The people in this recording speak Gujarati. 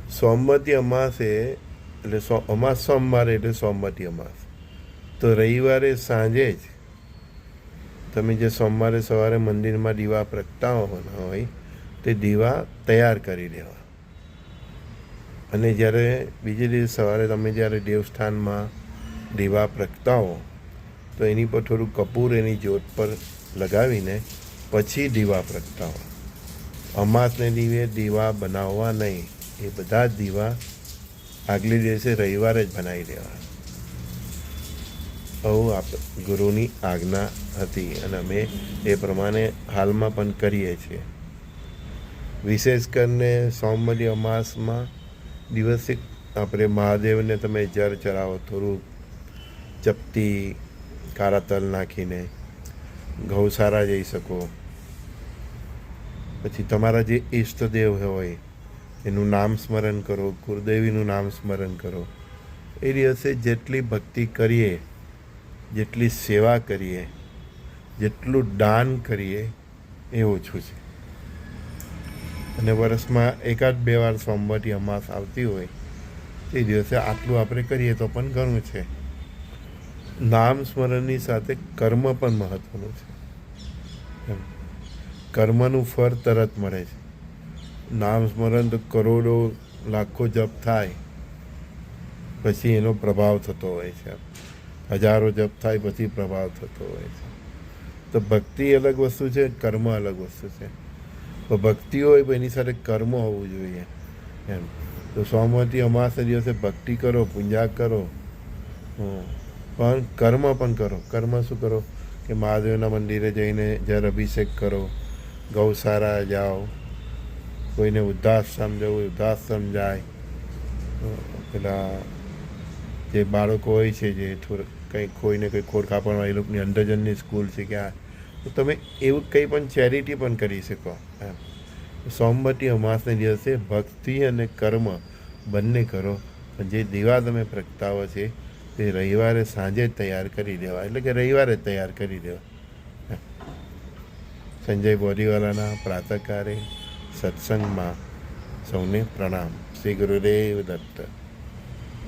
સોમવતી અમાસે એટલે અમાસ સોમવારે એટલે સોમવતી અમાસ. તો રવિવારે સાંજે જ તમે જે સોમવારે સવારે મંદિરમાં દીવા પ્રગટાવવાના હોય તે દીવા તૈયાર કરી દેવા. અને જ્યારે બીજે દિવસ સવારે તમે જ્યારે દેવસ્થાનમાં દીવા પ્રગટાવો તો એની પર થોડું કપૂર એની જ્યોત પર લગાવીને પછી દીવા પ્રગટાવો. અમાસને દીવે દીવા બનાવવા નહીં. એ બધા જ દીવા આગલે દિવસે રવિવારે જ બનાવી દેવા. આવું ગુરુની આજ્ઞા હતી અને અમે એ પ્રમાણે હાલમાં પણ કરીએ છીએ. વિશેષ કરીને સોમવતી અમાસમાં દિવસે આપણે મહાદેવને તમે જળ ચડાવો, થોડું ચપટી કાળા તલ નાખીને ગૌશાળા જઈ શકો. પછી તમારા જે ઈષ્ટદેવ હોય એનું નામ સ્મરણ કરો, કુળદેવીનું નામ સ્મરણ કરો. એ દિવસે જેટલી ભક્તિ કરીએ, જેટલી સેવા કરીએ, જેટલું દાન કરીએ એ ઓછું છે. અને વર્ષમાં એકાદ બે વાર સોમવતી અમાસ આવતી હોય તે દિવસે આટલું આપણે કરીએ તો પણ ઘણું છે. નામ સ્મરણની સાથે કર્મ પણ મહત્ત્વનું છે. કર્મનું ફળ તરત મળે છે. નામ સ્મરણ તો કરોડો લાખો જપ થાય પછી એનો પ્રભાવ થતો હોય છે. હજારો જપ થાય પછી પ્રભાવ થતો હોય છે. તો ભક્તિ અલગ વસ્તુ છે, કર્મ અલગ વસ્તુ છે. તો ભક્તિ હોય તો એની સાથે કર્મ હોવું જોઈએ એમ. તો સોમવતી અમાસના દિવસે ભક્તિ કરો, પૂજા કરો, પણ કર્મ પણ કરો. કર્મ શું કરો કે મહાદેવના મંદિરે જઈને જળ અભિષેક કરો, ગૌશાળા જાઓ, કોઈને વૃદ્ધાશ્રમ જવું હોય વૃદ્ધાશ્રમ જાય. પેલા જે બાળકો હોય છે જે કંઈ કોઈને કંઈ ખોડ કાપડમાં એ લોકોની અંધજનની સ્કૂલ છે ક્યાં, તો તમે એવું કંઈ પણ ચેરિટી પણ કરી શકો એમ. સોમવતી અમાસના દિવસે ભક્તિ અને કર્મ બંને કરો. પણ જે દીવા તમે પ્રગટાવો છે તે રવિવારે સાંજે જ તૈયાર કરી દેવા, એટલે કે રવિવારે જ તૈયાર કરી દેવા. સંજય બોરીવાલાના પ્રાતઃકાળે સત્સંગમાં સૌને પ્રણામ. શ્રી ગુરુદેવ દત્ત.